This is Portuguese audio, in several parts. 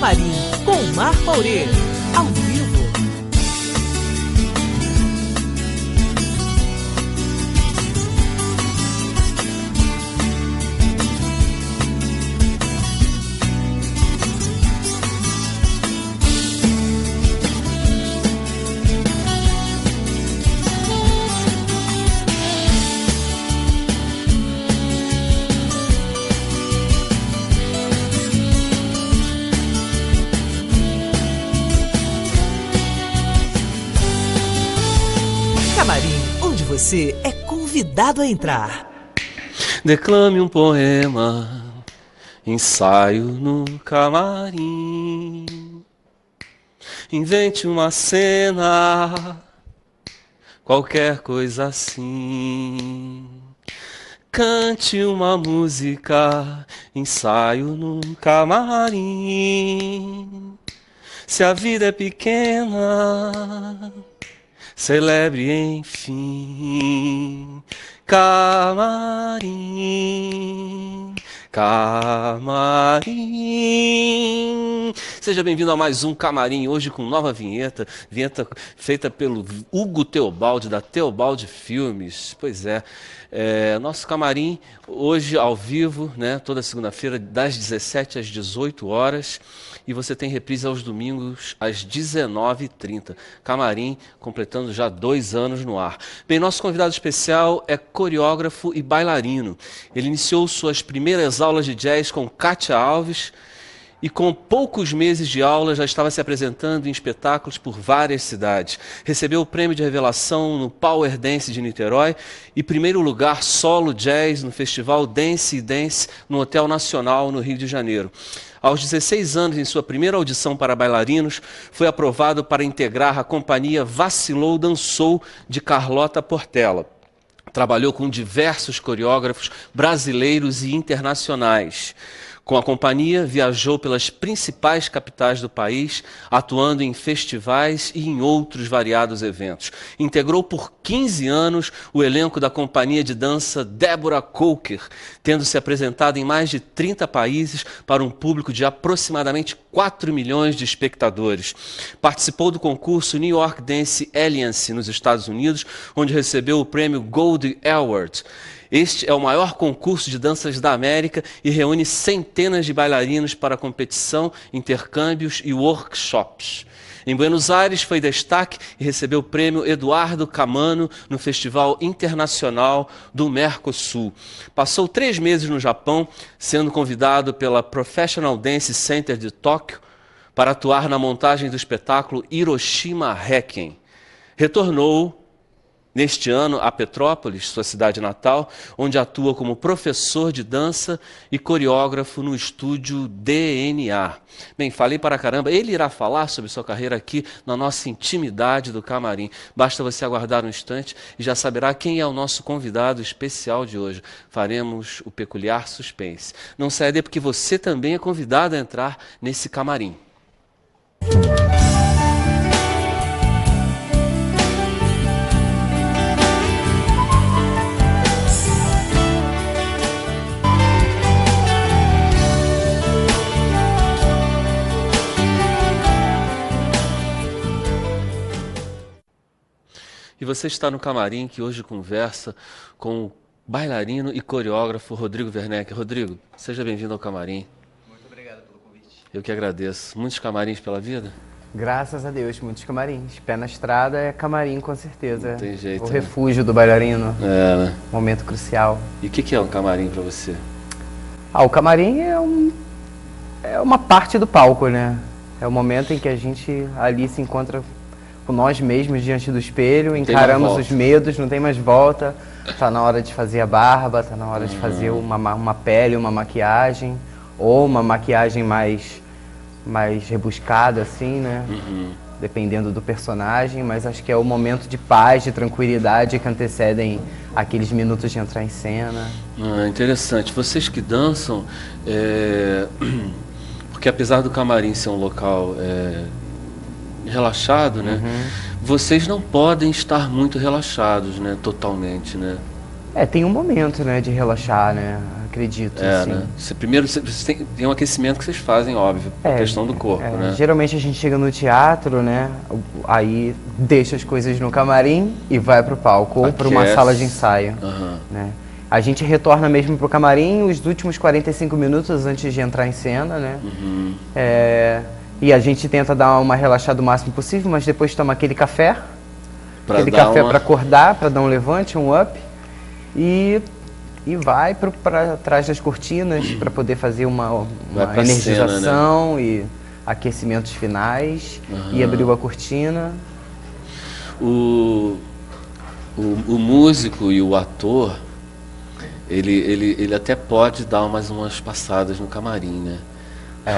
Camarim, com Marco Aurê, ao vivo. Camarim, onde você é convidado a entrar. Declame um poema, ensaio no camarim. Invente uma cena, qualquer coisa assim. Cante uma música, ensaio no camarim. Se a vida é pequena, celebre enfim. Camarim, camarim. Seja bem-vindo a mais um Camarim, hoje com nova vinheta feita pelo Hugo Teobaldi, da Teobaldi Filmes. Pois é, nosso Camarim hoje ao vivo, né, toda segunda-feira, das 17 às 18 horas. E você tem reprise aos domingos, às 19h30. Camarim, completando já 2 anos no ar. Bem, nosso convidado especial é coreógrafo e bailarino. Ele iniciou suas primeiras aulas de jazz com Kátia Alves e com poucos meses de aula já estava se apresentando em espetáculos por várias cidades. Recebeu o prêmio de revelação no Power Dance de Niterói e primeiro lugar solo jazz no Festival Dance e Dance no Hotel Nacional, no Rio de Janeiro. Aos 16 anos, em sua primeira audição para bailarinos, foi aprovado para integrar a companhia Vacilou Dançou, de Carlota Portela. Trabalhou com diversos coreógrafos brasileiros e internacionais. Com a companhia, viajou pelas principais capitais do país, atuando em festivais e em outros variados eventos. Integrou por 15 anos o elenco da companhia de dança Débora Coker, tendo se apresentado em mais de 30 países para um público de aproximadamente 4 milhões de espectadores. Participou do concurso New York Dance Alliance nos Estados Unidos, onde recebeu o prêmio Gold Award. Este é o maior concurso de danças da América e reúne centenas de bailarinos para competição, intercâmbios e workshops. Em Buenos Aires foi destaque e recebeu o prêmio Eduardo Camano no Festival Internacional do Mercosul. Passou 3 meses no Japão, sendo convidado pela Professional Dance Center de Tóquio para atuar na montagem do espetáculo Hiroshima Requiem. Retornou neste ano a Petrópolis, sua cidade natal, onde atua como professor de dança e coreógrafo no estúdio DNA. Bem, falei para caramba, ele irá falar sobre sua carreira aqui na nossa intimidade do Camarim. Basta você aguardar um instante e já saberá quem é o nosso convidado especial de hoje. Faremos o peculiar suspense. Não saia daí porque você também é convidado a entrar nesse Camarim. E você está no Camarim, que hoje conversa com o bailarino e coreógrafo Rodrigo Werneck. Rodrigo, seja bem-vindo ao Camarim. Muito obrigado pelo convite. Eu que agradeço. Muitos camarins pela vida? Graças a Deus, muitos camarins. Pé na estrada é camarim, com certeza. Não tem jeito, o né? refúgio do bailarino. É, né? Momento crucial. E o que é um camarim para você? O camarim é uma parte do palco, né? É o momento em que a gente ali se encontra com nós mesmos diante do espelho, encaramos os medos, não tem mais volta. Tá na hora de fazer a barba, tá na hora de fazer uma pele, uma maquiagem, ou uma maquiagem mais rebuscada, assim, né? Dependendo do personagem, mas acho que é o momento de paz, de tranquilidade que antecedem aqueles minutos de entrar em cena. Interessante. Vocês que dançam, porque apesar do camarim ser um local relaxado, né? Vocês não podem estar muito relaxados, né? Totalmente, né? Tem um momento, né, de relaxar, né? acredito. Né? Primeiro, vocês tem um aquecimento que vocês fazem, óbvio, a questão do corpo, né? Geralmente a gente chega no teatro, né? Aí deixa as coisas no camarim e vai pro palco, ou para uma sala de ensaio, né? A gente retorna mesmo pro camarim os últimos 45 minutos antes de entrar em cena, né? E a gente tenta dar uma relaxada o máximo possível, mas depois toma aquele café para acordar, para dar um levante, um up, e vai para trás das cortinas para poder fazer uma energização, cena, né? E aquecimentos finais, e abriu a cortina. O músico e o ator, ele até pode dar umas passadas no camarim, né?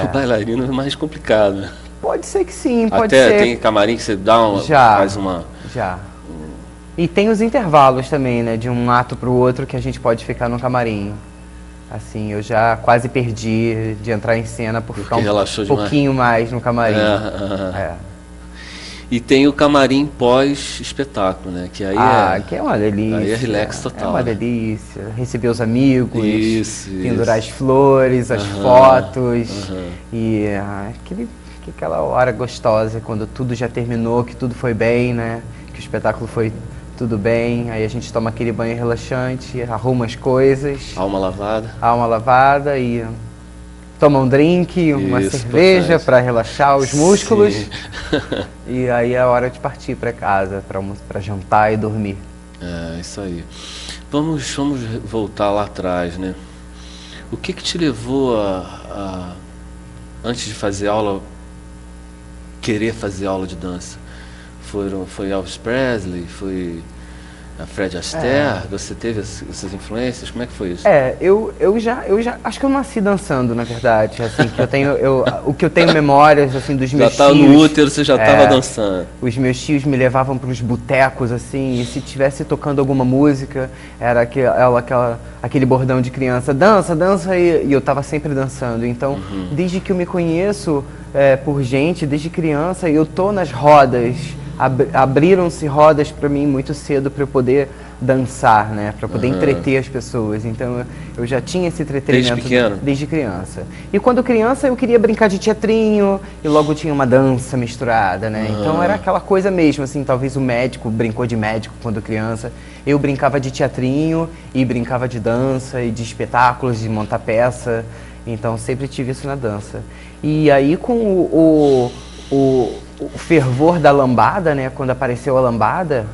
O bailarino é mais complicado. Pode ser que sim, pode até ser. Tem camarim que você dá faz uma... Já. E tem os intervalos também, né? De um ato para o outro que a gente pode ficar no camarim. Assim, eu já quase perdi de entrar em cena por ficar um pouquinho mais no camarim. E tem o camarim pós-espetáculo, né? Que aí que é uma delícia. Aí é relax total. É uma delícia. Receber os amigos, pendurar as flores, as fotos. E aquela hora gostosa, quando tudo já terminou, que tudo foi bem, né? Que o espetáculo foi tudo bem. Aí a gente toma aquele banho relaxante, arruma as coisas. Alma lavada. Alma lavada e... toma um drink, uma cerveja para relaxar os músculos. E aí é a hora de partir para casa, para jantar e dormir. Isso aí. Vamos voltar lá atrás, né? O que te levou antes de fazer aula, querer fazer aula de dança? Foi Elvis Presley? Foi a Fred Astaire? Você teve essas influências? Como é que foi isso? Eu já acho que eu nasci dançando, na verdade, assim, que o que eu tenho memórias, assim, dos meus tios... Já estava no útero, você já estava dançando. Os meus tios me levavam para os botecos, assim, e se estivesse tocando alguma música, era aquele bordão de criança, dança, e eu estava sempre dançando. Então, desde que eu me conheço por gente, desde criança, eu tô nas rodas. Abriram-se rodas para mim muito cedo para eu poder dançar, né? Para poder entreter as pessoas. Então eu já tinha esse entretenimento desde criança. E quando criança eu queria brincar de teatrinho e logo tinha uma dança misturada, né? Então era aquela coisa mesmo, assim, talvez o médico brincou de médico quando criança. Eu brincava de teatrinho e brincava de dança e de espetáculos, de montar peça. Então sempre tive isso na dança. E aí com o fervor da lambada, né? Quando apareceu a lambada,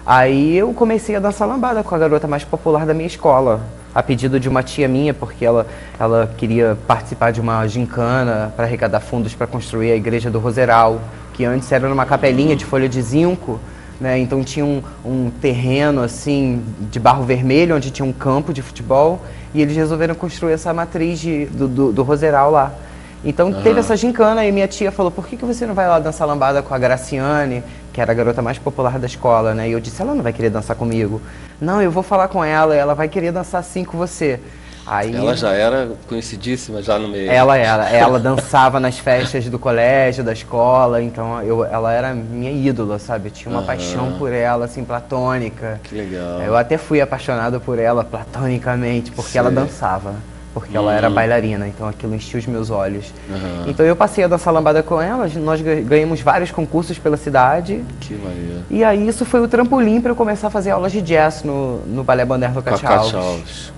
aí eu comecei a dançar lambada com a garota mais popular da minha escola, a pedido de uma tia minha, porque ela queria participar de uma gincana para arrecadar fundos para construir a igreja do Roseral, que antes era numa capelinha de folha de zinco, né? Então tinha um terreno assim de barro vermelho, onde tinha um campo de futebol, e eles resolveram construir essa matriz do Roseral lá. Então teve essa gincana e minha tia falou, por que você não vai lá dançar lambada com a Graciane, que era a garota mais popular da escola, né? E eu disse, ela não vai querer dançar comigo. Não, eu vou falar com ela vai querer dançar sim com você. Aí, ela já era conhecidíssima já no meio. Ela dançava nas festas do colégio, da escola, então ela era minha ídola, sabe? Eu tinha uma paixão por ela, assim, platônica. Que legal. Eu até fui apaixonado por ela platonicamente, porque ela dançava. Porque ela era bailarina, então aquilo enchia os meus olhos. Então eu passei a dançar lambada com ela, nós ganhamos vários concursos pela cidade. Que maneiro. E aí isso foi o trampolim para eu começar a fazer aulas de jazz no Balé Moderno Cátia Alves.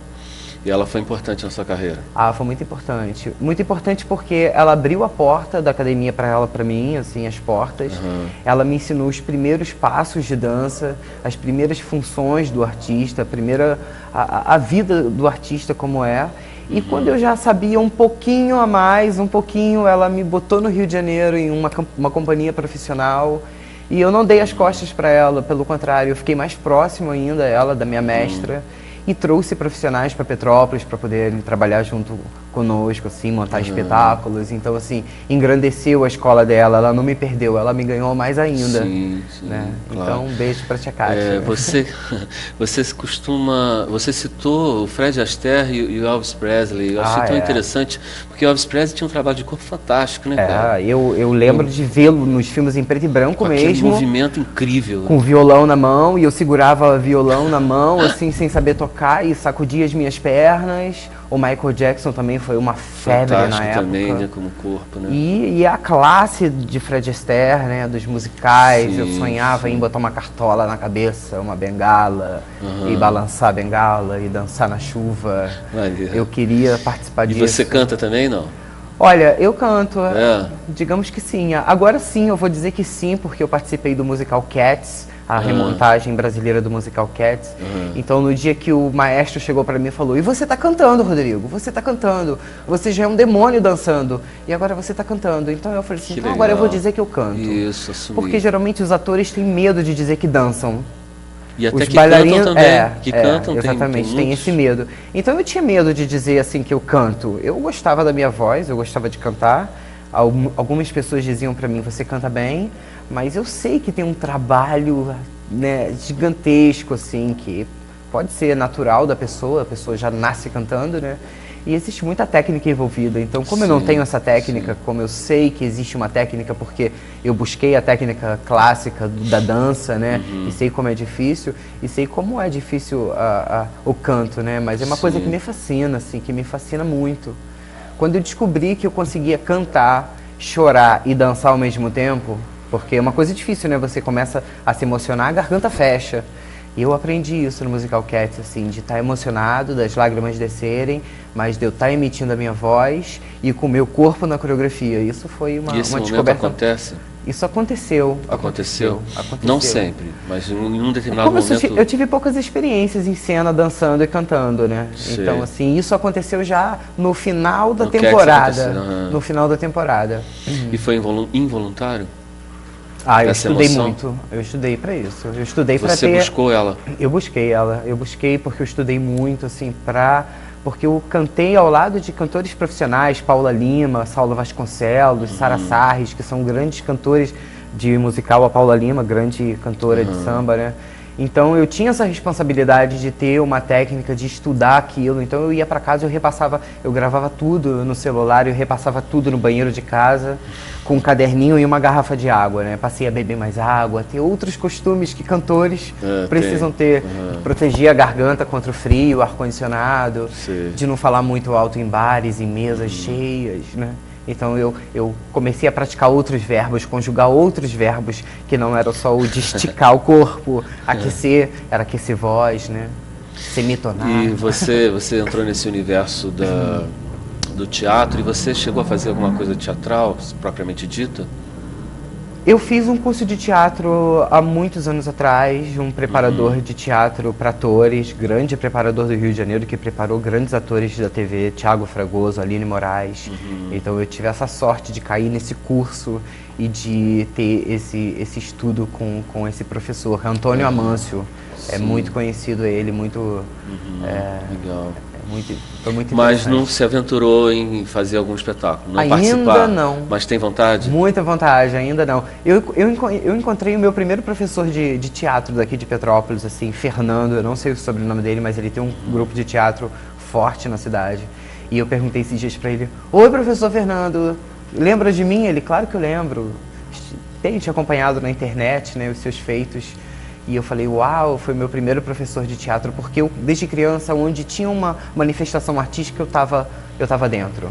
E ela foi importante na sua carreira? Foi muito importante. Muito importante porque ela abriu a porta da academia para mim, assim, as portas. Ela me ensinou os primeiros passos de dança, as primeiras funções do artista, a vida do artista como é. E quando eu já sabia um pouquinho a mais, ela me botou no Rio de Janeiro em uma companhia profissional. E eu não dei as costas para ela, pelo contrário, eu fiquei mais próximo ainda dela, da minha mestra. E trouxe profissionais para Petrópolis para poderem trabalhar junto conosco, assim, montar espetáculos. Então, assim, engrandeceu a escola dela, ela não me perdeu, ela me ganhou mais ainda. Sim, né? Claro. Então, um beijo para a tia Cátia. Você citou o Fred Astaire e o Elvis Presley. Eu achei tão interessante, porque o Elvis Presley tinha um trabalho de corpo fantástico, né, cara? Eu lembro de vê-lo nos filmes em preto e branco mesmo. Aquele movimento incrível. Com violão na mão, e eu segurava violão na mão, assim, sem saber tocar, e sacudia as minhas pernas, O Michael Jackson também foi uma febre na época. Também, né, como corpo, né? E a classe de Fred Astaire, né, dos musicais, eu sonhava em botar uma cartola na cabeça, uma bengala, e balançar a bengala, e dançar na chuva. Eu queria participar disso. E você canta também, não? Olha, eu canto, digamos que sim. Agora sim, eu vou dizer que sim, porque eu participei do musical Cats, a remontagem brasileira do musical Cats. Então, no dia que o maestro chegou para mim e falou: e você tá cantando, Rodrigo, você tá cantando, você já é um demônio dançando, e agora você tá cantando. Então eu falei assim, então agora eu vou dizer que eu canto. Isso, assumir. Porque geralmente os atores têm medo de dizer que dançam. E até os que bailarinos cantam também, cantam, exatamente, tem esse medo. Então eu tinha medo de dizer assim que eu canto. Eu gostava da minha voz, eu gostava de cantar. Algumas pessoas diziam para mim, você canta bem, mas eu sei que tem um trabalho, né, gigantesco, assim, que pode ser natural da pessoa, a pessoa já nasce cantando, né? E existe muita técnica envolvida. Então, como eu não tenho essa técnica, como eu sei que existe uma técnica, porque eu busquei a técnica clássica da dança, né? E sei como é difícil, e sei como é difícil o canto, né? Mas é uma coisa que me fascina, assim, que me fascina muito. Quando eu descobri que eu conseguia cantar, chorar e dançar ao mesmo tempo, porque é uma coisa difícil, né? Você começa a se emocionar, a garganta fecha. E eu aprendi isso no musical Cats, assim, de estar emocionado, das lágrimas descerem, mas de eu estar emitindo a minha voz e com o meu corpo na coreografia. Isso foi uma descoberta. Acontece? Isso aconteceu. Aconteceu? Não sempre, mas em um determinado momento... Eu tive poucas experiências em cena, dançando e cantando, né? Sei. Então, assim, isso aconteceu já no final da temporada. No final da temporada. E foi involuntário? Eu estudei muito. Eu estudei para isso. Eu estudei para ter... Você buscou ela? Eu busquei ela. Eu busquei porque eu estudei muito, assim, porque eu cantei ao lado de cantores profissionais, Paula Lima, Saulo Vasconcelos, Sara Sarris, que são grandes cantores de musical. A Paula Lima, grande cantora de samba, né? Então eu tinha essa responsabilidade de ter uma técnica, de estudar aquilo. Então eu ia para casa, eu gravava tudo no celular, eu repassava tudo no banheiro de casa, com um caderninho e uma garrafa de água, né? Passei a beber mais água, ter outros costumes que cantores precisam ter. Proteger a garganta contra o frio, ar-condicionado, de não falar muito alto em bares, em mesas cheias, né? Então eu comecei a praticar outros verbos, conjugar outros verbos, que não era só o de esticar o corpo, aquecer, era aquecer voz, né? Semitonar. E você entrou nesse universo do teatro, e você chegou a fazer alguma coisa teatral, propriamente dita? Eu fiz um curso de teatro há muitos anos atrás, de um preparador de teatro para atores, grande preparador do Rio de Janeiro, que preparou grandes atores da TV, Thiago Fragoso, Aline Moraes. Então eu tive essa sorte de cair nesse curso e de ter esse estudo com esse professor, Antônio Amâncio. É muito conhecido ele, muito... Legal. Foi muito Mas não se aventurou em fazer algum espetáculo, não ainda participar? Ainda não. Mas tem vontade? Muita vontade, ainda não. Eu encontrei o meu primeiro professor de teatro daqui de Petrópolis, assim, Fernando, eu não sei o sobrenome dele, mas ele tem um grupo de teatro forte na cidade. E eu perguntei esses dias pra ele: oi, professor Fernando, lembra de mim? Ele: claro que eu lembro. Tenho te acompanhado na internet, né, os seus feitos. E eu falei, uau, foi meu primeiro professor de teatro, porque eu, desde criança, onde tinha uma manifestação artística, eu tava dentro.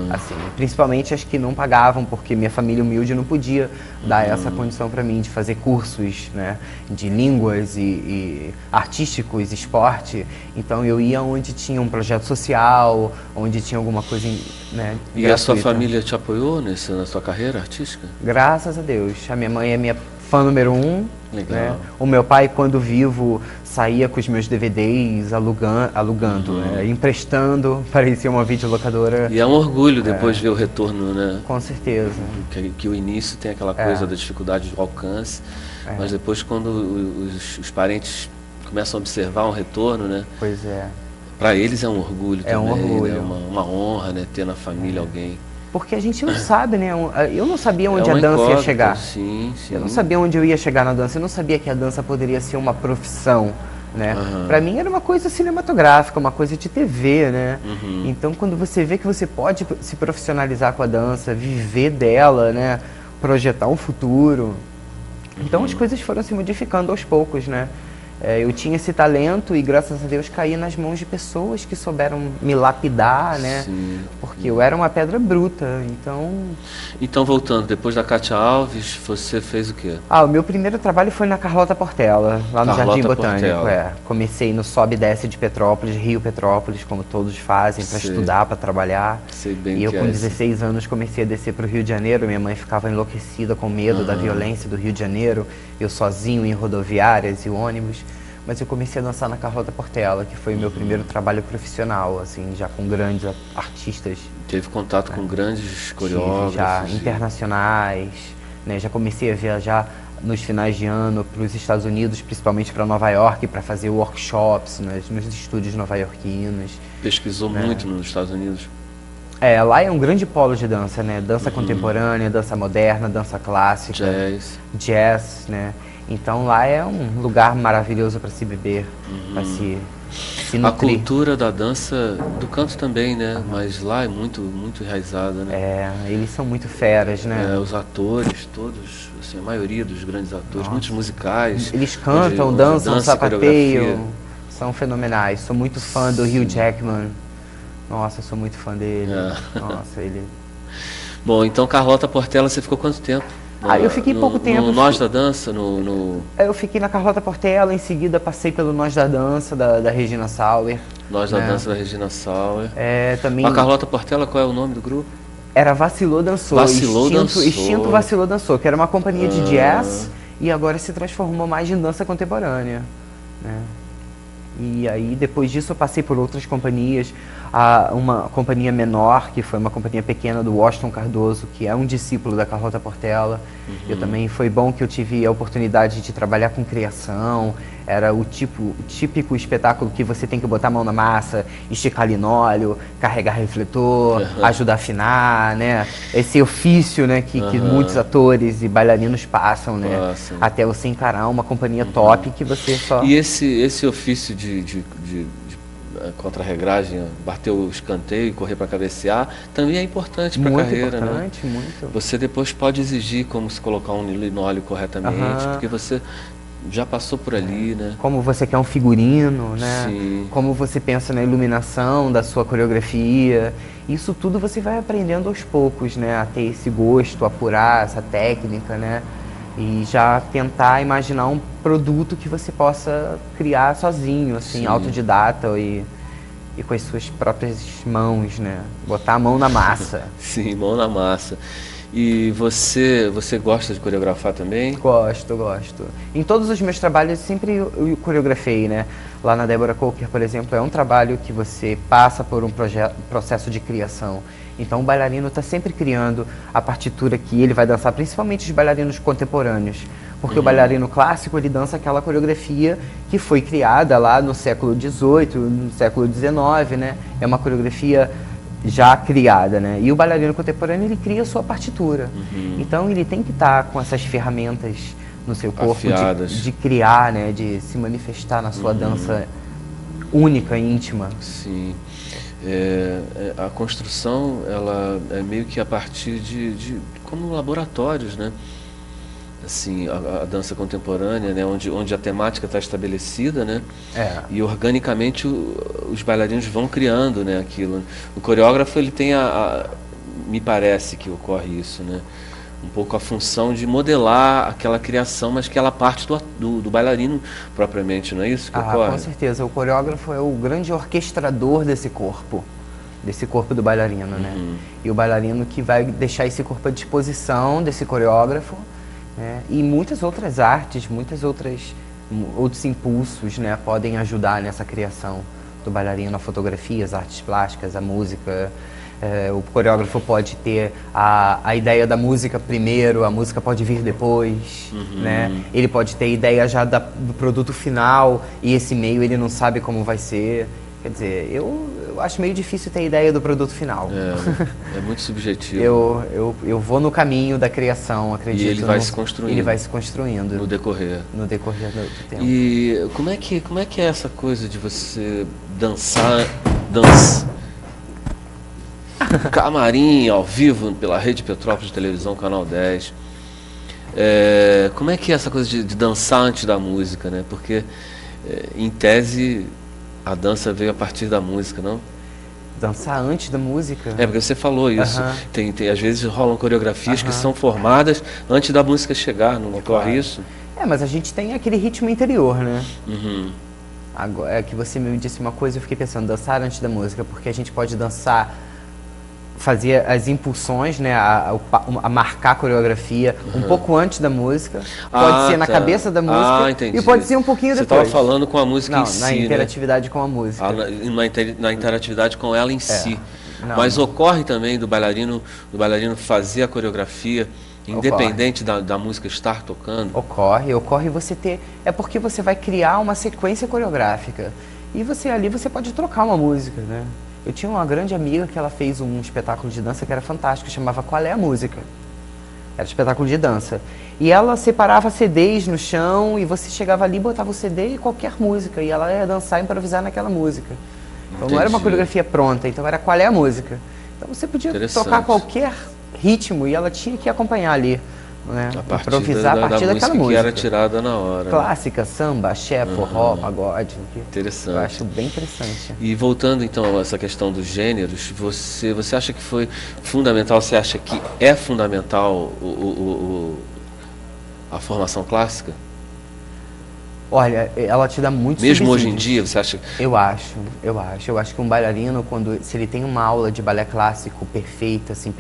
Assim, principalmente as que não pagavam, porque minha família humilde não podia dar essa condição para mim de fazer cursos, né, de línguas e artísticos, esporte. Então eu ia onde tinha um projeto social, onde tinha alguma coisa, né, e gratuita. A sua família te apoiou na sua carreira artística? Graças a Deus. A minha mãe é minha fã número 1. Legal. Né? O meu pai, quando vivo, saía com os meus DVDs, alugando, emprestando, parecia uma videolocadora. E é um orgulho depois ver o retorno, né? Com certeza. Que o início tem aquela coisa da dificuldade do alcance, mas depois quando os parentes começam a observar um retorno, né? Pois é. Para eles é um orgulho também, um orgulho. Né? Uma honra, né? Ter na família alguém. Porque a gente não sabe, né? Eu não sabia onde a dança ia chegar. Sim. Eu não sabia onde eu ia chegar na dança. Eu não sabia que a dança poderia ser uma profissão, né? Pra mim era uma coisa cinematográfica, uma coisa de TV, né? Então quando você vê que você pode se profissionalizar com a dança, viver dela, né? Projetar um futuro. Então as coisas foram se modificando aos poucos, né? Eu tinha esse talento e, graças a Deus, caí nas mãos de pessoas que souberam me lapidar, né? Sim. Porque eu era uma pedra bruta, então... Então, voltando, depois da Cátia Alves, você fez o quê? O meu primeiro trabalho foi na Carlota Portela, lá no Jardim Botânico. Comecei no Sobe e Desce de Petrópolis, Rio Petrópolis, como todos fazem, para estudar, para trabalhar. Sei bem e eu, com 16 assim. anos, comecei a descer para o Rio de Janeiro. Minha mãe ficava enlouquecida com medo da violência do Rio de Janeiro. Eu sozinho em rodoviárias e ônibus. Mas eu comecei a dançar na Carlota Portela, que foi o meu primeiro trabalho profissional, assim, já com grandes artistas. Teve contato com grandes coreógrafos? Já internacionais, né? Já comecei a viajar nos finais de ano para os Estados Unidos, principalmente para Nova York, para fazer workshops nos estúdios nova-iorquinos. Pesquisou muito nos Estados Unidos? Lá é um grande polo de dança, né? Dança contemporânea, dança moderna, dança clássica. Jazz, né? Então lá é um lugar maravilhoso para se beber, para se nutrir. A cultura da dança, do canto também, né? Mas lá é muito enraizada, né? Eles são muito feras, né? Os atores, todos, assim, a maioria dos grandes atores, muitos musicais. Eles cantam, dançam, sapateiam, são fenomenais. Sou muito fã do Hugh Jackman. Nossa, sou muito fã dele. Nossa, ele... Bom, então Carlota Portela, você ficou quanto tempo? Eu fiquei pouco tempo. No Nós da Dança? Eu fiquei na Carlota Portela, em seguida passei pelo Nós da Dança, da Regina Sauer. Nós da Dança da Regina Sauer. Também... A Carlota Portela, qual é o nome do grupo? Era Vacilou Dançou. Extinto Vacilou Dançou, que era uma companhia de jazz e agora se transformou mais em dança contemporânea, né? E aí, depois disso, eu passei por outras companhias. Uma companhia menor, que foi uma companhia pequena do Washington Cardoso, que é um discípulo da Carlota Portela. Eu também, foi bom que eu tive a oportunidade de trabalhar com criação. Era o típico espetáculo que você tem que botar a mão na massa, esticar linóleo, carregar refletor, ajudar a afinar, né? Esse ofício, né, que muitos atores e bailarinos passam, né? Até você encarar uma companhia top que você só... E esse ofício de contra-regragem, bater o escanteio e correr para cabecear, também é importante para a carreira, né? Muito importante, muito. Você depois pode exigir como se colocar um linóleo corretamente, porque você já passou por ali, né? Como você quer um figurino, né? Sim. Como você pensa na iluminação da sua coreografia. Isso tudo você vai aprendendo aos poucos, né? A ter esse gosto, apurar essa técnica, né? E já tentar imaginar um produto que você possa criar sozinho, assim, autodidata e com as suas próprias mãos, né? Botar a mão na massa. Sim, mão na massa. E você gosta de coreografar também? Gosto. Em todos os meus trabalhos sempre eu coreografei, né? Lá na Débora Coker, por exemplo, é um trabalho que você passa por um processo de criação. Então o bailarino está sempre criando a partitura que ele vai dançar, principalmente os bailarinos contemporâneos. Porque o bailarino clássico, ele dança aquela coreografia que foi criada lá no século XVIII, no século XIX, né? É uma coreografia já criada, né? E o bailarino contemporâneo, ele cria a sua partitura. Então ele tem que estar com essas ferramentas no seu corpo de criar, né? De se manifestar na sua dança única e íntima. Sim. A construção, ela é meio que a partir de como laboratórios, né? Assim, a dança contemporânea, né? Onde a temática está estabelecida, né? E organicamente os bailarinos vão criando, né, aquilo. O coreógrafo, ele tem me parece que ocorre isso, né? Um pouco a função de modelar aquela criação, mas que ela parte do bailarino propriamente, não é isso que ocorre? Com certeza. O coreógrafo é o grande orquestrador desse corpo do bailarino, né? E o bailarino que vai deixar esse corpo à disposição desse coreógrafo, né? E muitas outras artes, outros impulsos, né, podem ajudar nessa criação do bailarino, a fotografia, as artes plásticas, a música. O coreógrafo pode ter a ideia da música primeiro, a música pode vir depois, né? Ele pode ter ideia já do produto final e esse meio ele não sabe como vai ser. Quer dizer, eu acho meio difícil ter ideia do produto final. É muito subjetivo. Eu vou no caminho da criação, acredito. E ele vai se construindo. Ele vai se construindo. No decorrer. No decorrer do tempo. E como é que é essa coisa de você dançar camarim ao vivo pela Rede Petrópolis de Televisão, Canal 10. Como é que é essa coisa de dançar antes da música, né? Porque em tese, a dança veio a partir da música, não? Dançar antes da música? É, porque você falou isso. Às vezes rolam coreografias que são formadas antes da música chegar, não ocorre isso? É, mas a gente tem aquele ritmo interior, né? Agora, é que você me disse uma coisa, eu fiquei pensando, dançar antes da música, porque a gente pode dançar, fazer as impulsões, né, a marcar a coreografia um pouco antes da música, pode ser na cabeça da música e pode ser um pouquinho depois. Você estava falando com a música em si, na interatividade, né? Com a música. Na interatividade com ela em si. Não, mas ocorre também do bailarino fazer a coreografia independente da música estar tocando? Ocorre você ter... É porque você vai criar uma sequência coreográfica e ali você pode trocar uma música, né? Eu tinha uma grande amiga que ela fez um espetáculo de dança que era fantástico, chamava Qual é a Música? Era um espetáculo de dança. E ela separava CDs no chão e você chegava ali, botava o CD e qualquer música. E ela ia dançar e improvisar naquela música. Então não era uma coreografia pronta, então era Qual é a Música? Então você podia tocar qualquer ritmo e ela tinha que acompanhar ali. Né? Improvisar a partir daquela música que era tirada na hora. Clássica, samba, axé, forró, pagode. Interessante. Eu acho bem interessante. E voltando então a essa questão dos gêneros, você acha que foi fundamental, você acha que é fundamental a formação clássica? Olha, ela te dá muito mesmo hoje em dia, você acha? Eu acho que um bailarino, se ele tem uma aula de balé clássico perfeita, assim,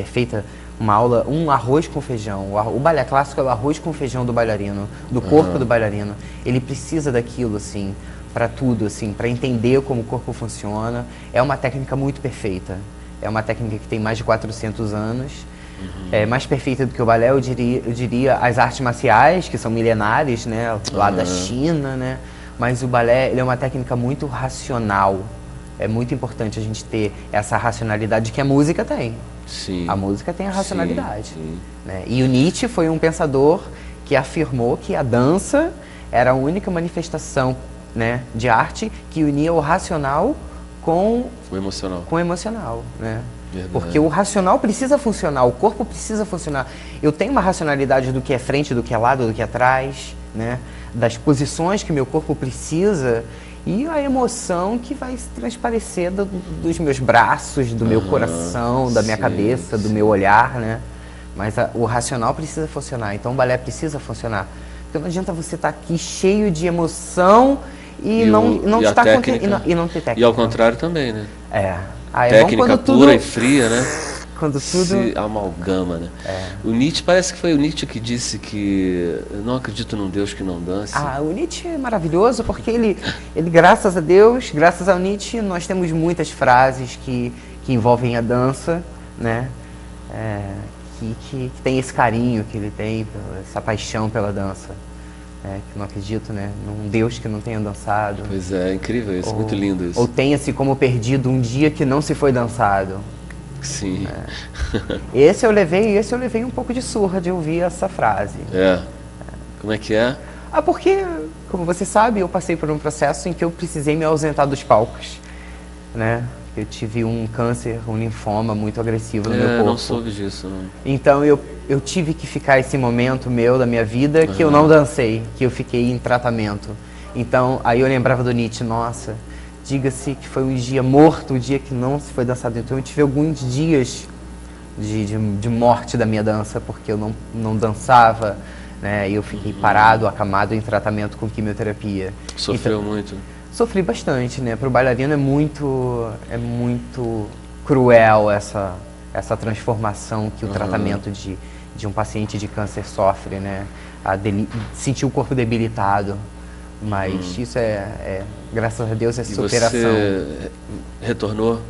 um arroz com feijão. O balé clássico é o arroz com feijão do bailarino, do corpo do bailarino. Ele precisa daquilo, assim, para tudo, assim, para entender como o corpo funciona. É uma técnica muito perfeita. É uma técnica que tem mais de 400 anos. É mais perfeita do que o balé, eu diria as artes marciais, que são milenares, né, lá da China, né? Mas o balé, ele é uma técnica muito racional. É muito importante a gente ter essa racionalidade que a música tem. Sim. A música tem a racionalidade. Né? E o Nietzsche foi um pensador que afirmou que a dança era a única manifestação, né, de arte que unia o racional com o emocional. Com o emocional, né? Verdade. Porque o racional precisa funcionar, o corpo precisa funcionar. Eu tenho uma racionalidade do que é frente, do que é lado, do que é atrás, né? Das posições que meu corpo precisa e a emoção que vai se transparecer dos meus braços, do meu coração, da minha cabeça, do meu olhar, né? Mas o racional precisa funcionar, então o balé precisa funcionar. Porque não adianta você estar aqui cheio de emoção e não ter técnica. E ao contrário também, né? Técnica pura e fria, né? Quando tudo se amalgama, né? O Nietzsche, parece que foi o Nietzsche que disse que eu não acredito num Deus que não dance. O Nietzsche é maravilhoso porque ele graças a Deus, graças ao Nietzsche, nós temos muitas frases que envolvem a dança, né? Que tem esse carinho que ele tem, essa paixão pela dança. Que não acredito, né, num Deus que não tenha dançado. Pois é incrível isso, muito lindo isso. Ou tenha-se como perdido um dia que não se foi dançado. Sim. Esse eu levei um pouco de surra de ouvir essa frase. Como é que é? Porque, como você sabe, eu passei por um processo em que eu precisei me ausentar dos palcos, né? Eu tive um câncer, um linfoma muito agressivo no meu corpo. Não soube disso, não. Então eu tive que ficar esse momento meu da minha vida que eu não dancei, que eu fiquei em tratamento. Então aí eu lembrava do Nietzsche, nossa, diga-se que foi um dia morto, o dia que não se foi dançado. Então eu tive alguns dias de morte da minha dança, porque eu não dançava, né? E eu fiquei parado, acamado em tratamento com quimioterapia. Sofreu muito? Sofri bastante, né? Para o bailarino é muito cruel essa transformação que o tratamento de um paciente de câncer sofre, né? Sentir o corpo debilitado, mas isso graças a Deus, é superação. E você retornou?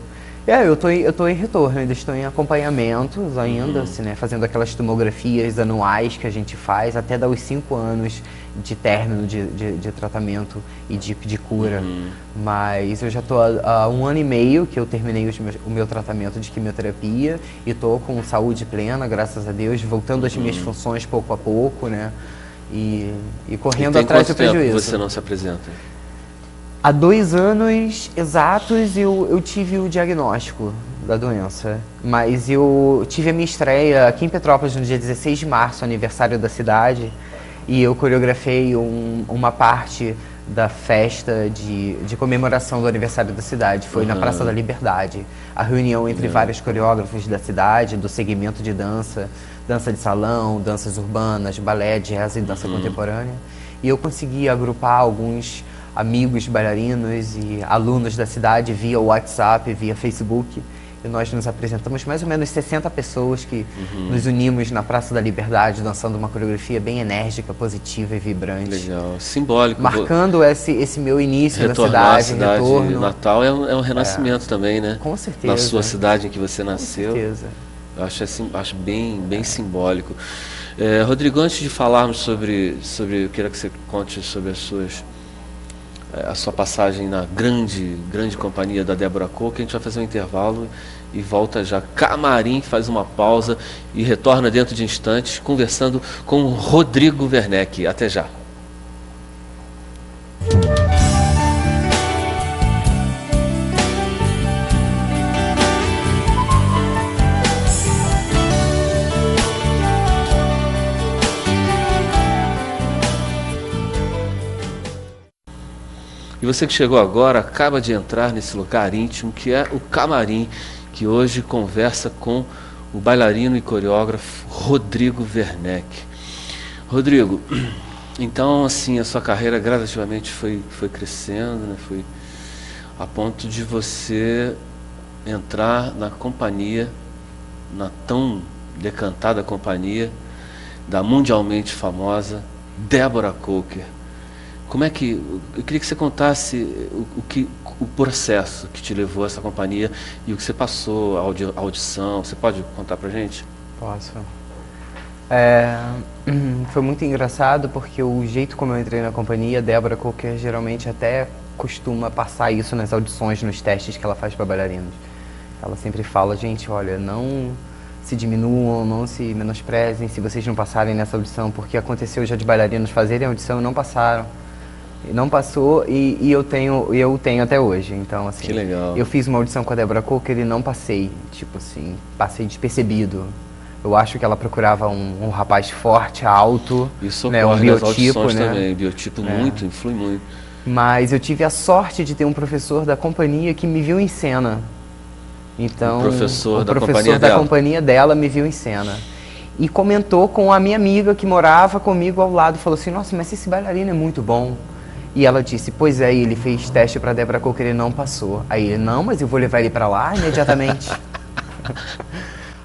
Eu tô em retorno, ainda estou em acompanhamentos ainda, assim, né, fazendo aquelas tomografias anuais que a gente faz até dar os 5 anos de término de tratamento e de cura. Mas eu já estou há 1 ano e meio que eu terminei o meu tratamento de quimioterapia e estou com saúde plena, graças a Deus, voltando às minhas funções pouco a pouco, né, e correndo atrás do prejuízo. Quanto tempo você não se apresenta? Há 2 anos exatos eu tive o diagnóstico da doença, mas eu tive a minha estreia aqui em Petrópolis no dia 16 de março, aniversário da cidade, e eu coreografei uma parte da festa de comemoração do aniversário da cidade. Foi na Praça da Liberdade. A reunião entre vários coreógrafos da cidade, do segmento de dança, dança de salão, danças urbanas, balé, jazz e dança contemporânea. E eu consegui agrupar alguns amigos bailarinos e alunos da cidade via WhatsApp, via Facebook. E nós nos apresentamos mais ou menos 60 pessoas que nos unimos na Praça da Liberdade, dançando uma coreografia bem enérgica, positiva e vibrante. Legal, simbólico. Marcando esse meu início Retornar da cidade, retorno. Natal é um renascimento também, né? Com certeza. Na sua cidade em que você nasceu. Com certeza. Eu acho bem simbólico. Rodrigo, antes de falarmos sobre, eu queria que você conte sobre a sua passagem na grande companhia da Débora Coker. A gente vai fazer um intervalo e volta já. Camarim faz uma pausa e retorna dentro de instantes conversando com o Rodrigo Werneck. Até já. E você que chegou agora, acaba de entrar nesse lugar íntimo que é o Camarim, que hoje conversa com o bailarino e coreógrafo Rodrigo Werneck. Rodrigo, então assim, a sua carreira gradativamente foi crescendo, né? Foi a ponto de você entrar na companhia, na tão decantada companhia da mundialmente famosa Débora Coker. Como é que... Eu queria que você contasse o processo que te levou a essa companhia e o que você passou, a audição. Você pode contar pra gente? Posso. Foi muito engraçado porque o jeito como eu entrei na companhia, a Débora Coker geralmente até costuma passar isso nas audições, nos testes que ela faz para bailarinos. Ela sempre fala, gente, olha, não se diminuam, não se menosprezem se vocês não passarem nessa audição, porque aconteceu já de bailarinos fazerem a audição e não passaram. Não passou e eu tenho até hoje. Então, assim, que legal. Eu fiz uma audição com a Débora Coker e não passei, tipo assim, passei despercebido. Eu acho que ela procurava um rapaz forte, alto, isso né, um biotipo, né? Também, biotipo influi muito. Mas eu tive a sorte de ter um professor da companhia que me viu em cena. Então, o professor da companhia dela me viu em cena. E comentou com a minha amiga que morava comigo ao lado, falou assim, nossa, mas esse bailarino é muito bom. E ela disse, pois é, ele fez teste para Débora Coker e não passou. Aí ele, não, mas eu vou levar ele para lá imediatamente.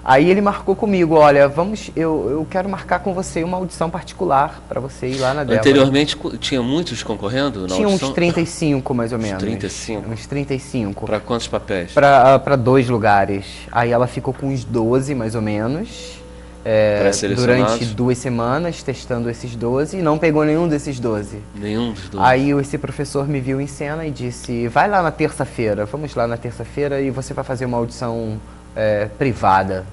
Aí ele marcou comigo, olha, eu quero marcar com você uma audição particular para você ir lá na Débora. Anteriormente tinha muitos concorrendo na audição? Tinha uns 35 mais ou menos. 35? Uns 35. Para quantos papéis? Para 2 lugares. Aí ela ficou com uns 12 mais ou menos. Durante 2 semanas testando esses 12 e não pegou nenhum desses 12. Nenhum dos 12. Aí esse professor me viu em cena e disse, vai lá na terça-feira, vamos lá na terça-feira e você vai fazer uma audição privada.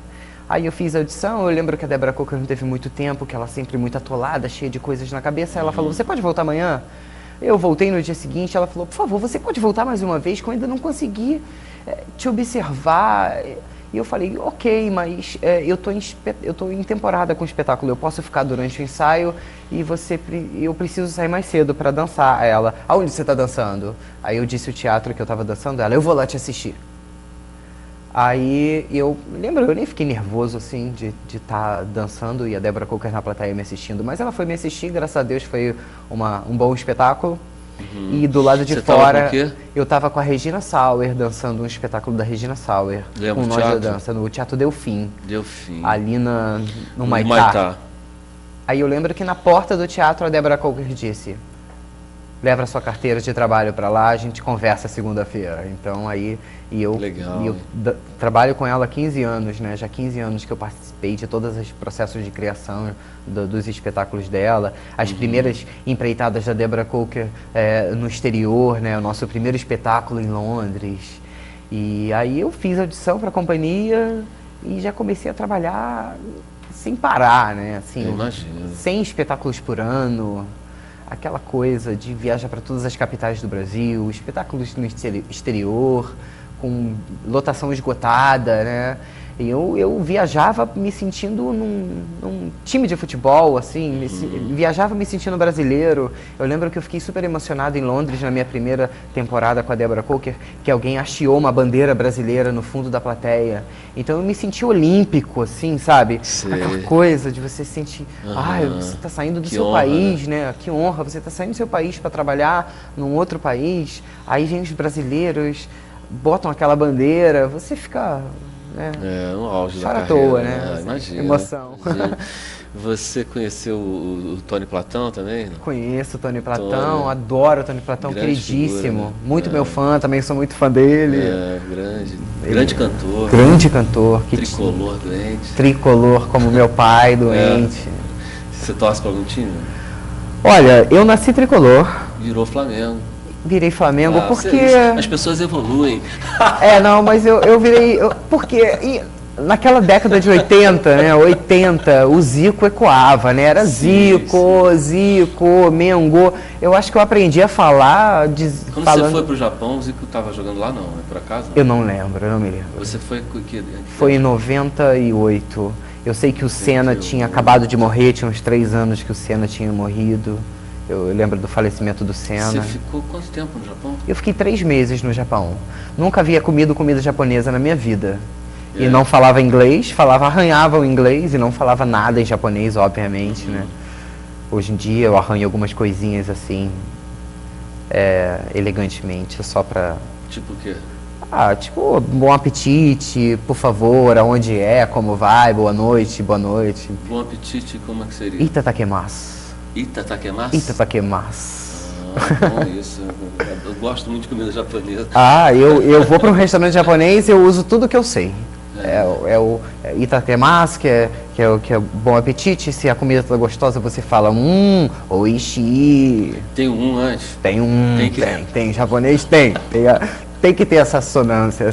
Aí eu fiz a audição, eu lembro que a Débora Coker não teve muito tempo, que ela sempre muito atolada, cheia de coisas na cabeça. Ela falou, você pode voltar amanhã? Eu voltei no dia seguinte, ela falou, por favor, você pode voltar mais uma vez, que eu ainda não consegui te observar. E eu falei, ok, mas eu tô em temporada com o espetáculo, eu posso ficar durante o ensaio e eu preciso sair mais cedo para dançar. Ela, aonde você está dançando? Aí eu disse o teatro que eu estava dançando, ela, eu vou lá te assistir. Aí eu nem fiquei nervoso assim de estar dançando e a Débora Coker na plateia me assistindo, mas ela foi me assistir, graças a Deus foi um bom espetáculo. E do lado de fora, eu tava com a Regina Sauer, dançando um espetáculo da Regina Sauer. Lembra com o nós teatro? da dança, no Teatro Delfim. Delfim. Ali no Maitá. Aí eu lembro que na porta do teatro a Débora Coker disse, leva a sua carteira de trabalho para lá, a gente conversa segunda-feira. Então aí, eu trabalho com ela há 15 anos, né? Já 15 anos que eu participei de todos os processos de criação dos espetáculos dela. As primeiras empreitadas da Débora Coker no exterior, né? O nosso primeiro espetáculo em Londres. E aí eu fiz audição para a companhia e já comecei a trabalhar sem parar, né? Assim, 100 espetáculos por ano. Aquela coisa de viajar para todas as capitais do Brasil, espetáculos no exterior, com lotação esgotada, né? E eu viajava me sentindo num time de futebol, assim, viajava me sentindo brasileiro. Eu lembro que eu fiquei super emocionado em Londres, na minha primeira temporada com a Deborah Coker, que alguém hasteou uma bandeira brasileira no fundo da plateia. Então eu me senti olímpico, assim, sabe? Sei. Aquela coisa de você se sentir, você está saindo do seu país, né? Que honra, você está saindo do seu país para trabalhar num outro país, aí vem os brasileiros, botam aquela bandeira, você fica... no auge da carreira, à toa, né? Imagina. Emoção. Imagina. Você conheceu o Tony Platão também? Não? Conheço o Tony Platão, adoro o Tony Platão, grande queridíssimo. Figura, né? Muito meu fã, também sou muito fã dele. Grande cantor. Grande cantor. Tricolor doente. Tricolor, como meu pai, doente. Você torce para algum time? Olha, eu nasci tricolor. Virou Flamengo. Virei Flamengo porque... As pessoas evoluem. Não, mas eu virei... porque naquela década de 80, né? 80, o Zico ecoava, né? Era Zico, Mengo. Eu acho que eu aprendi a falar... Quando você foi pro Japão, o Zico estava jogando lá, não? Por acaso? Não? Eu não lembro, eu não me lembro. Você foi com que? Foi em 98. Eu sei que o Senna tinha acabado de morrer, tinha uns 3 anos que o Senna tinha morrido. Eu lembro do falecimento do Senna. Você ficou quanto tempo no Japão? Eu fiquei 3 meses no Japão. Nunca havia comido comida japonesa na minha vida. E não falava inglês, arranhava o inglês e não falava nada em japonês, obviamente, né? Hoje em dia eu arranho algumas coisinhas assim, elegantemente, só pra... Tipo o quê? Tipo, bom apetite, por favor, aonde é, como vai, boa noite, boa noite. Bom apetite, como é que seria? Itadakimasu. Itadakimasu? Itadakimasu. Bom isso. Eu gosto muito de comida japonesa. Eu vou para um restaurante japonês e eu uso tudo que eu sei. O itadakimasu, que é bom apetite. Se a comida está gostosa, você fala oishi. Tem um antes? Tem um. Tem. Japonês tem. Tem que ter essa sonância,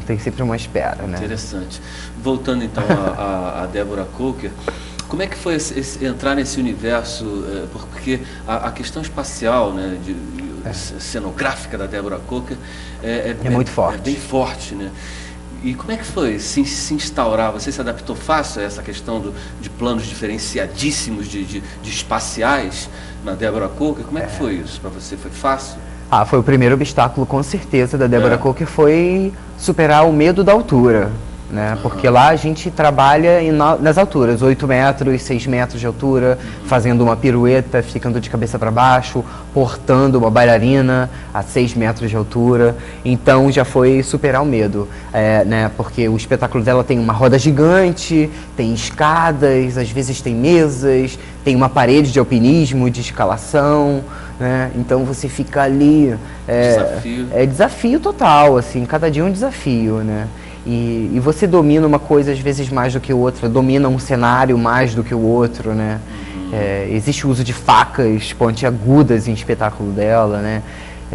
tem sempre uma espera, né? Interessante. Voltando então a Deborah Coker, como é que foi entrar nesse universo? Porque a questão espacial, né, cenográfica da Deborah Coker é muito forte. É bem forte, né? E como é que foi se instaurar? Você se adaptou fácil a essa questão de planos diferenciadíssimos de espaciais na Deborah Coker? Como é que foi isso para você? Foi fácil? Foi o primeiro obstáculo, com certeza, da Deborah Coker, foi superar o medo da altura, né? Porque lá a gente trabalha nas alturas, 8 metros, 6 metros de altura, fazendo uma pirueta, ficando de cabeça para baixo, portando uma bailarina a 6 metros de altura. Então já foi superar o medo, né? Porque o espetáculo dela tem uma roda gigante, tem escadas, às vezes tem mesas, tem uma parede de alpinismo, de escalação, né? Então você fica ali, desafio total, assim, cada dia um desafio, né? E você domina uma coisa às vezes mais do que outra, domina um cenário mais do que o outro, né? Existe o uso de facas pontiagudas em espetáculo dela, né?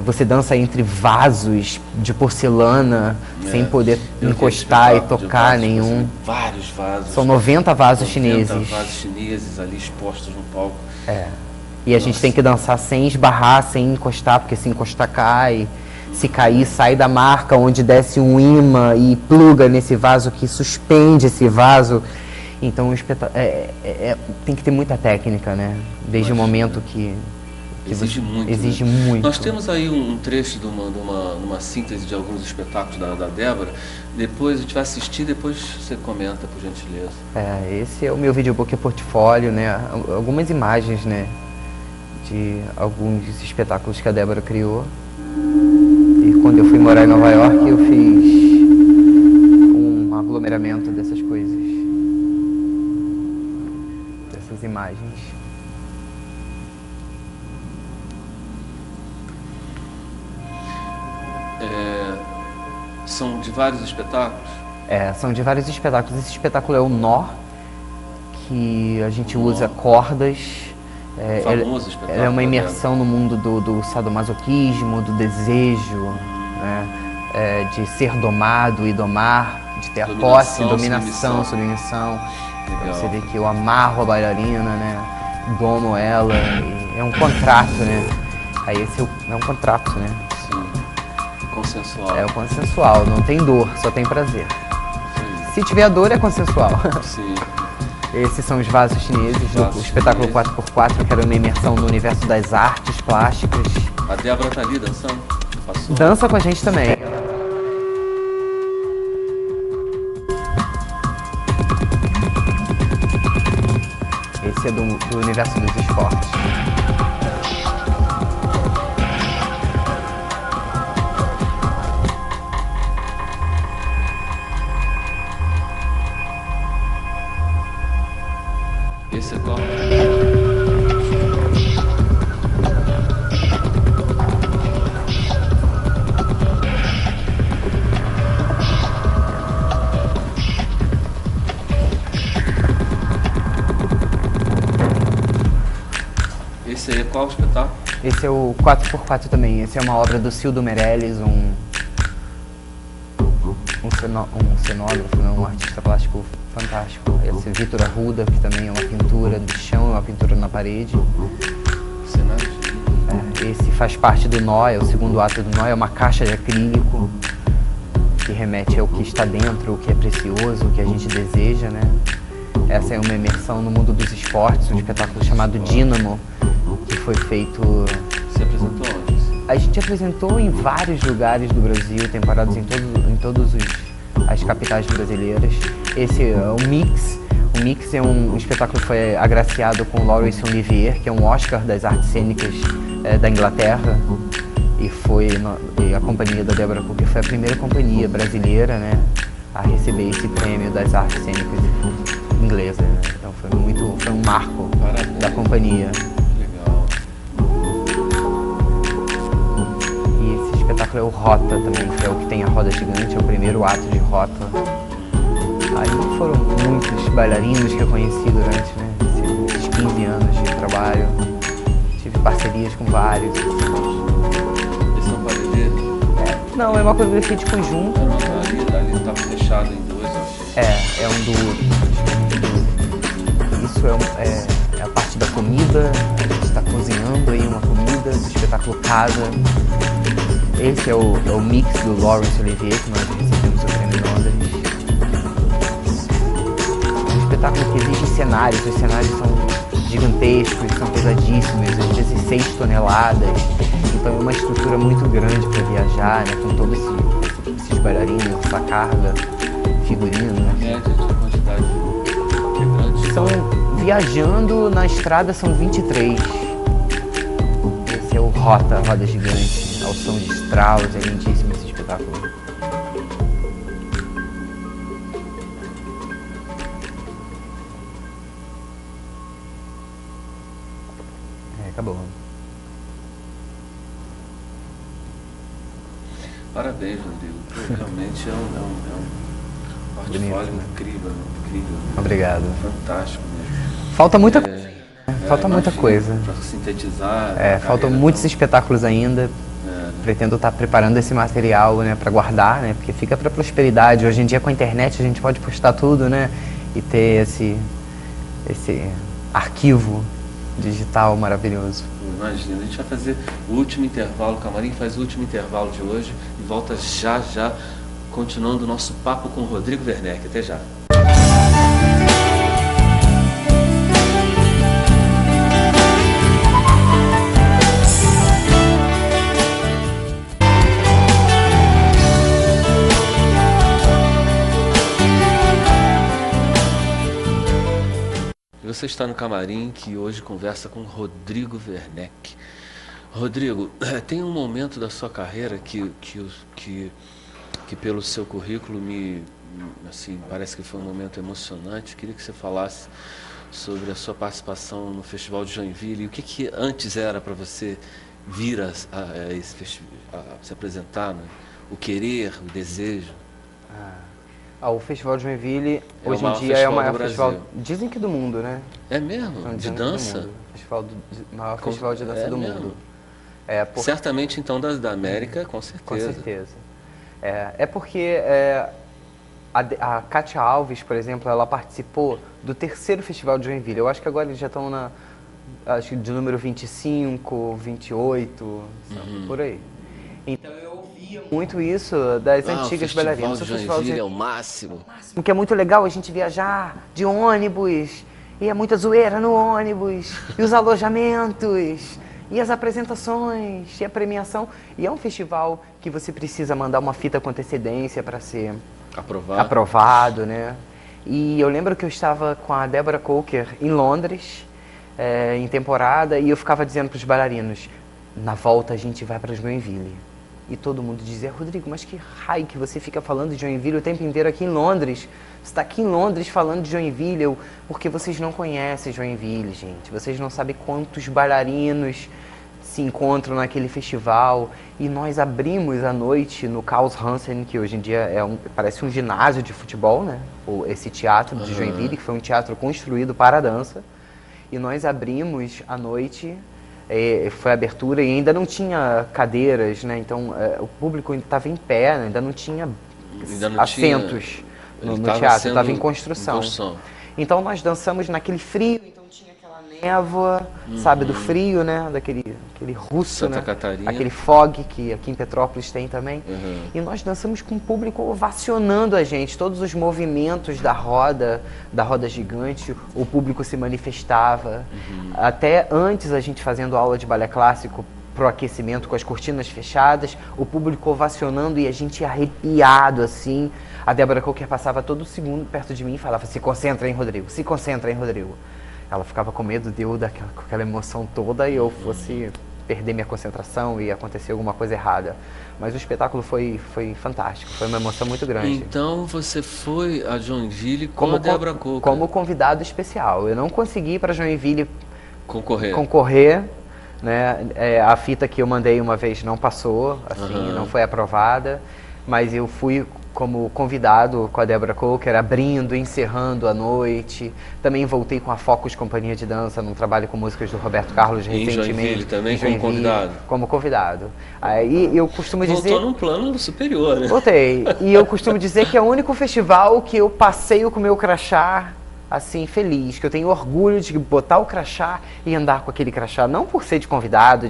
Você dança entre vasos de porcelana, sem poder encostar e tocar nenhum. Vários vasos. São 90 vasos chineses. 90 vasos chineses ali expostos no palco. E a gente tem que dançar sem esbarrar, sem encostar, porque se encostar cai. Se cair, sai da marca onde desce um imã e pluga nesse vaso que suspende esse vaso. Então tem que ter muita técnica, né? Desde o momento que exige muito. Exige né? muito. Nós temos aí um trecho de uma síntese de alguns espetáculos da Débora. Depois a gente vai assistir, depois você comenta, por gentileza. Esse é o meu videobook portfólio, né? Algumas imagens, né? De alguns espetáculos que a Débora criou. E quando eu fui morar em Nova York, eu fiz um aglomeramento dessas coisas, dessas imagens. São de vários espetáculos? São de vários espetáculos. Esse espetáculo é o Nó, que a gente usa cordas. Famoso espetáculo. É uma imersão no mundo do sadomasoquismo, do desejo, né? De ser domado e domar, de ter a posse, dominação, submissão. Você vê que eu amarro a bailarina, né? Domo ela, é um contrato, né? Aí esse é um contrato, né? Sim, com consensual. É o consensual, não tem dor, só tem prazer. Sim. Se tiver dor, é consensual. Sim. Esses são os vasos chineses do espetáculo 4x4, que era uma imersão no universo das artes plásticas. A Débora tá ali dançando? Passou? Dança com a gente também. Esse é do universo dos esportes. Esse é qual? Esse aí é qual espetáculo? Esse é o 4x4 também. Esse é uma obra do Cildo Meirelles, um cenógrafo, né? Um artista plástico fantástico. Esse é Vitor Arruda, que também é uma pintura do chão, é uma pintura na parede. Cenário. Esse faz parte do Nó, é o segundo ato do Nó, é uma caixa de acrílico que remete ao que está dentro, o que é precioso, o que a gente deseja, né? Essa é uma imersão no mundo dos esportes, um espetáculo chamado Dínamo, que foi feito... Você apresentou onde? A gente apresentou em vários lugares do Brasil, temporadas em todas as capitais brasileiras. Esse é o Mix. O Mix é um espetáculo que foi agraciado com o Laurence Olivier, que é um Oscar das artes cênicas da Inglaterra. E foi a companhia da Débora Cooke foi a primeira companhia brasileira, né, a receber esse prêmio das artes cênicas inglesas. Né? Então foi um marco. Parabéns. Da companhia. Legal. E esse espetáculo é o Rota também, que é o que tem a roda gigante, é o primeiro ato de Rota. Aí foram muitos bailarinos que eu conheci durante, né, esses 15 anos de trabalho. Tive parcerias com vários. Esse é um paredeiro? Não, é uma coreografia de conjunto. Ali estava fechado em dois, eu achei. É um do... Isso é a parte da comida, a gente está cozinhando aí uma comida do espetáculo Casa. Esse é o Mix do Laurence Olivier, que nós recebemos o prêmio em Londres. É um espetáculo que exige cenários, os cenários são gigantescos, são pesadíssimos, às vezes 6 toneladas. Então é uma estrutura muito grande para viajar, né, com todos esses bailarinos, essa carga, figurino. Né? Média de quantidade que é grande. São, viajando na estrada são 23. Esse é o Rota, roda gigante, ao som de Strauss, é lindíssimo esse espetáculo. Acabou. Parabéns, Rodrigo. Pô, realmente é um portfólio incrível. Obrigado. Fantástico mesmo. Falta muita coisa. Falta muita coisa. Para sintetizar. Faltam muitos espetáculos ainda. Pretendo estar preparando esse material, né, para guardar, né, porque fica para prosperidade. Hoje em dia com a internet a gente pode postar tudo, né, e ter esse arquivo digital maravilhoso. Imagina, a gente vai fazer o último intervalo, o Camarim faz o último intervalo de hoje e volta já, continuando o nosso papo com o Rodrigo Werneck. Até já. Você está no Camarim, que hoje conversa com Rodrigo Werneck. Rodrigo, tem um momento da sua carreira que pelo seu currículo assim, parece que foi um momento emocionante. Queria que você falasse sobre a sua participação no Festival de Joinville e o que antes era para você vir a esse festival, a se apresentar, né? O querer, o desejo. O Festival de Joinville, hoje em dia é o maior festival, dizem que do mundo, né? É mesmo? De dança? Maior festival de dança do mundo. Certamente, então, da América, com certeza. Com certeza. Porque a Kátia Alves, por exemplo, ela participou do 3º Festival de Joinville. Eu acho que agora eles já estão de número 25, 28, por aí. Então eu ouvi via muito isso das antigas bailarinas. O Festival de Joinville é o máximo. O que é muito legal a gente viajar de ônibus, e é muita zoeira no ônibus, e os alojamentos, e as apresentações, e a premiação. E é um festival que você precisa mandar uma fita com antecedência para ser aprovado, né? E eu lembro que eu estava com a Deborah Coker em Londres, em temporada, e eu ficava dizendo para os bailarinos, na volta a gente vai para Joinville. E todo mundo dizia, Rodrigo, mas que raio que você fica falando de Joinville o tempo inteiro aqui em Londres. Você está aqui em Londres falando de Joinville, porque vocês não conhecem Joinville, gente. Vocês não sabem quantos bailarinos se encontram naquele festival. E nós abrimos a noite no Carl Hansen, que hoje em dia parece um ginásio de futebol, né? Esse teatro de Joinville, que foi um teatro construído para a dança. E nós abrimos a noite, foi a abertura e ainda não tinha cadeiras, né? Então o público ainda estava em pé, né? ainda não tinha assentos no teatro, estava em construção. Então nós dançamos naquele frio, então tinha aquela névoa, sabe, do frio, né? Aquele russo, Santa né? Catarina. Aquele fog que aqui em Petrópolis tem também. E nós dançamos com o público ovacionando a gente, todos os movimentos da roda gigante, o público se manifestava. Até antes a gente fazendo aula de balé clássico pro aquecimento com as cortinas fechadas, o público ovacionando e a gente arrepiado assim. A Débora Coker passava todo segundo perto de mim e falava, se concentra, hein, Rodrigo? Se concentra, hein, Rodrigo? Ela ficava com medo de eu, com aquela emoção toda, e eu fosse perder minha concentração e acontecer alguma coisa errada. Mas o espetáculo foi fantástico, foi uma emoção muito grande. Então você foi a Joinville com a Débora Coker? Como convidado especial. Eu não consegui ir para Joinville concorrer, né? A fita que eu mandei uma vez não passou, assim, não foi aprovada, mas eu fui como convidado com a Débora Coker, abrindo, encerrando a noite. Também voltei com a Focus Companhia de Dança, num trabalho com músicas do Roberto Carlos recentemente. Em Joinville também, como convidado? Como convidado. Aí eu costumo dizer... Voltou num plano superior, né? Voltei. E eu costumo dizer que é o único festival que eu passeio com o meu crachá, assim, feliz, que eu tenho orgulho de botar o crachá e andar com aquele crachá, não por ser de convidado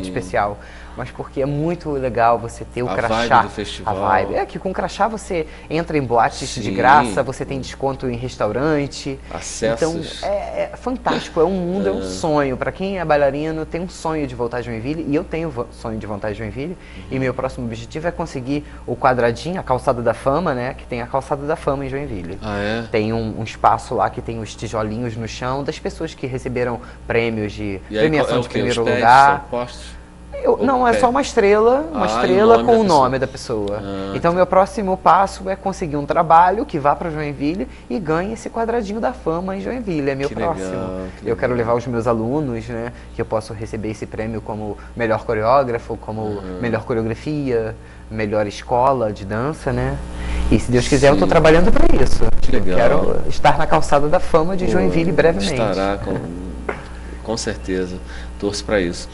especial, mas porque é muito legal você ter o crachá. A vibe do festival. A vibe. É que com crachá você entra em boates de graça, você tem desconto em restaurante. Acessos. Então é fantástico, é um mundo, é um sonho. Para quem é bailarino, tem um sonho de voltar a Joinville, e eu tenho sonho de voltar a Joinville, e meu próximo objetivo é conseguir o quadradinho, a Calçada da Fama, né, que tem a Calçada da Fama em Joinville. Ah, é? Tem um espaço lá que tem os tijolinhos no chão das pessoas que receberam prêmios de premiação de primeiro lugar. Não, é só uma estrela com o nome da pessoa. Então, meu próximo passo é conseguir um trabalho que vá para Joinville e ganhe esse quadradinho da fama em Joinville. É meu próximo. Eu quero levar os meus alunos, né, que eu posso receber esse prêmio como melhor coreógrafo, como melhor coreografia, melhor escola de dança, né? E se Deus quiser, eu estou trabalhando para isso. Eu quero estar na Calçada da Fama de Joinville brevemente. Estará, com certeza. Torço para isso.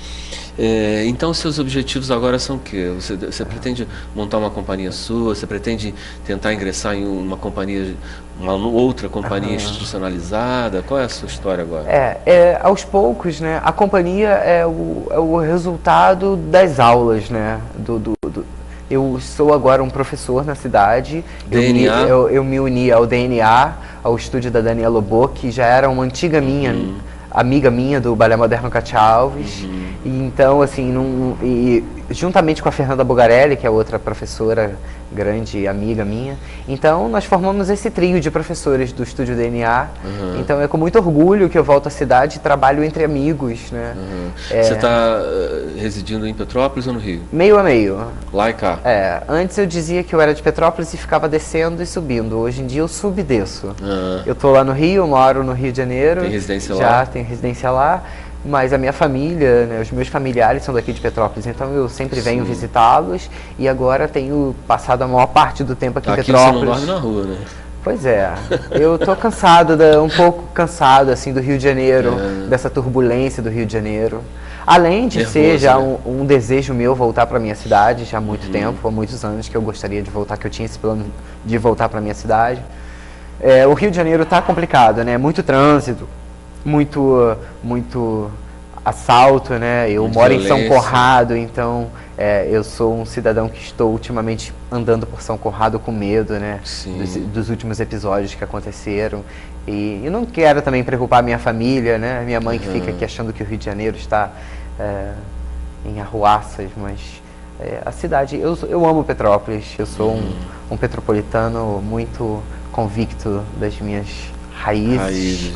Então, seus objetivos agora são o quê? Você pretende montar uma companhia sua? Você pretende tentar ingressar em uma companhia, uma outra companhia institucionalizada? Qual é a sua história agora? Aos poucos, né? A companhia é o resultado das aulas, né? Eu sou agora um professor na cidade. Eu me uni ao DNA, ao estúdio da Daniela Lobo, que já era uma antiga amiga minha do Balé Moderno Cátia Alves. E então, assim, juntamente com a Fernanda Bogarelli, que é outra professora grande amiga minha, então nós formamos esse trio de professores do Estúdio DNA. Então é com muito orgulho que eu volto à cidade e trabalho entre amigos, né? Você está residindo em Petrópolis ou no Rio? Meio a meio. Lá e cá? Antes eu dizia que eu era de Petrópolis e ficava descendo e subindo. Hoje em dia eu subo e desço. Eu tô lá no Rio, moro no Rio de Janeiro. Tem residência lá? Já tenho residência lá. Mas a minha família, né, os meus familiares são daqui de Petrópolis, então eu sempre venho visitá-los e agora tenho passado a maior parte do tempo aqui em Petrópolis. Você não dorme na rua, né? Pois é, eu tô cansado, um pouco cansado assim do Rio de Janeiro, dessa turbulência do Rio de Janeiro. Além de ser já um desejo meu voltar para minha cidade, já há muito tempo, há muitos anos que eu gostaria de voltar, que eu tinha esse plano de voltar para minha cidade. O Rio de Janeiro tá complicado, né? Muito trânsito. Muito assalto, né? Eu Muita moro em São violência. Conrado, então eu sou um cidadão que estou ultimamente andando por São Conrado com medo, né? Sim. Dos últimos episódios que aconteceram. E não quero também preocupar a minha família, né? Minha mãe que fica aqui achando que o Rio de Janeiro está em arruaças, mas a cidade... Eu amo Petrópolis, eu sou um petropolitano muito convicto das minhas raízes.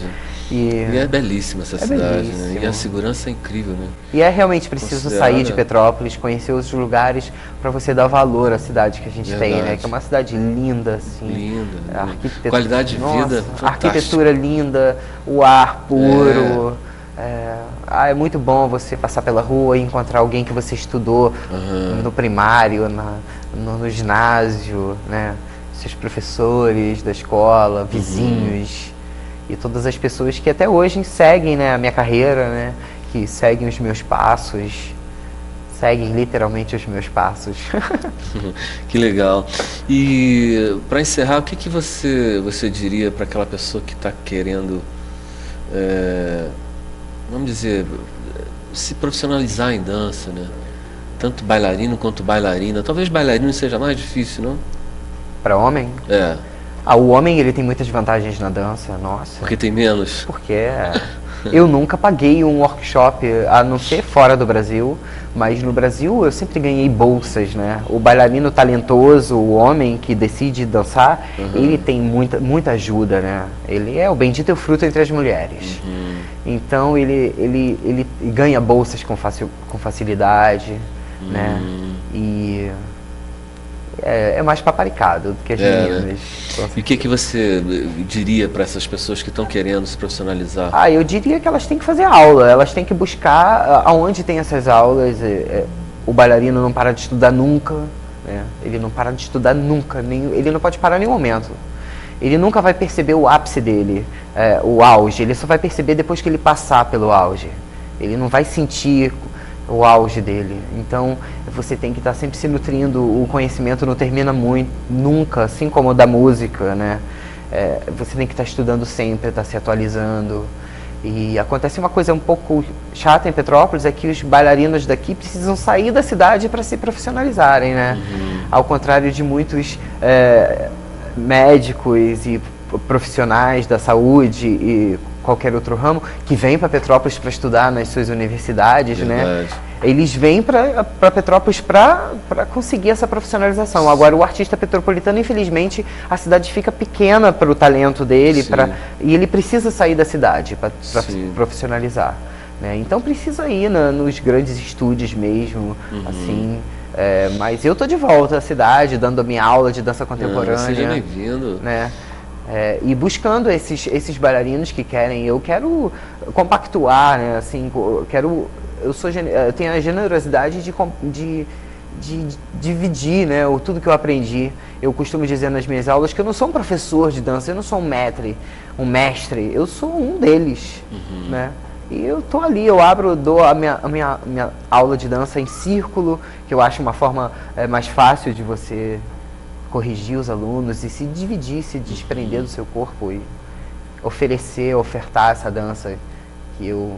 E é belíssima essa cidade, belíssimo. né? E a segurança é incrível, né? E é realmente preciso sair de Petrópolis, conhecer outros lugares para você dar valor à cidade que a gente tem, né? Que é uma cidade linda, assim. Linda. Qualidade de vida fantástica. A arquitetura linda, o ar puro. É muito bom você passar pela rua e encontrar alguém que você estudou no primário, no ginásio, né? Seus professores da escola, vizinhos. E todas as pessoas que até hoje seguem, né, a minha carreira, né, que seguem os meus passos, seguem literalmente os meus passos. Que legal. E para encerrar, o que você diria para aquela pessoa que está querendo, vamos dizer, se profissionalizar em dança, né? Tanto bailarino quanto bailarina. Talvez bailarino seja mais difícil, não? Para homem? O homem, ele tem muitas vantagens na dança, nossa. Porque tem menos? Porque eu nunca paguei um workshop, a não ser fora do Brasil, mas no Brasil eu sempre ganhei bolsas, né? O bailarino talentoso, o homem que decide dançar, ele tem muita ajuda, né? Ele é o bendito e o fruto entre as mulheres. Então ele ganha bolsas com facilidade, né? E... é mais paparicado do que as meninas. Né? E o que você diria para essas pessoas que estão querendo se profissionalizar? Eu diria que elas têm que fazer aula, elas têm que buscar aonde tem essas aulas. O bailarino não para de estudar nunca, né? Ele não para de estudar nunca, ele não pode parar em nenhum momento. Ele nunca vai perceber o ápice dele, o auge, ele só vai perceber depois que ele passar pelo auge. Ele não vai sentir o auge dele. Então você tem que estar sempre se nutrindo. O conhecimento não termina nunca, assim como o da música, né? Você tem que estar estudando sempre, estar se atualizando. E acontece uma coisa um pouco chata em Petrópolis, é que os bailarinos daqui precisam sair da cidade para se profissionalizarem, né? Ao contrário de muitos médicos e profissionais da saúde e qualquer outro ramo, que vem para Petrópolis para estudar nas suas universidades, né? Eles vêm para Petrópolis para conseguir essa profissionalização. Agora, o artista petropolitano, infelizmente, a cidade fica pequena para o talento dele, e ele precisa sair da cidade para se profissionalizar, né? Então, precisa ir nos grandes estúdios mesmo, assim. Mas eu tô de volta à cidade, dando a minha aula de dança contemporânea. Seja bem-vindo. Né? E buscando esses bailarinos que querem, eu quero compactuar, né? Assim, eu tenho a generosidade de dividir, né, tudo que eu aprendi. Eu costumo dizer nas minhas aulas que eu não sou um professor de dança, eu não sou um mestre, eu sou um deles, né? E eu tô ali, dou a minha aula de dança em círculo, que eu acho uma forma mais fácil de você corrigir os alunos e se dividir, se desprender do seu corpo e ofertar essa dança que eu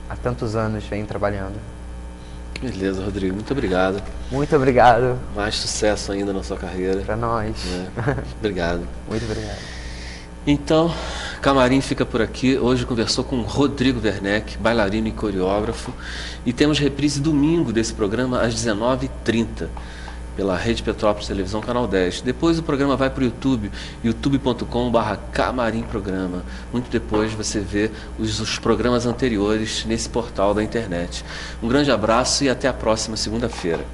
há tantos anos venho trabalhando. Beleza, Rodrigo, muito obrigado. Muito obrigado. Mais sucesso ainda na sua carreira. Para nós. Obrigado. Muito obrigado. Então, Camarim fica por aqui. Hoje conversou com Rodrigo Werneck, bailarino e coreógrafo. E temos reprise domingo desse programa às 19h30. Pela Rede Petrópolis Televisão, Canal 10. Depois o programa vai para o YouTube, youtube.com/Camarim Programa. Muito depois você vê os programas anteriores nesse portal da internet. Um grande abraço e até a próxima segunda-feira.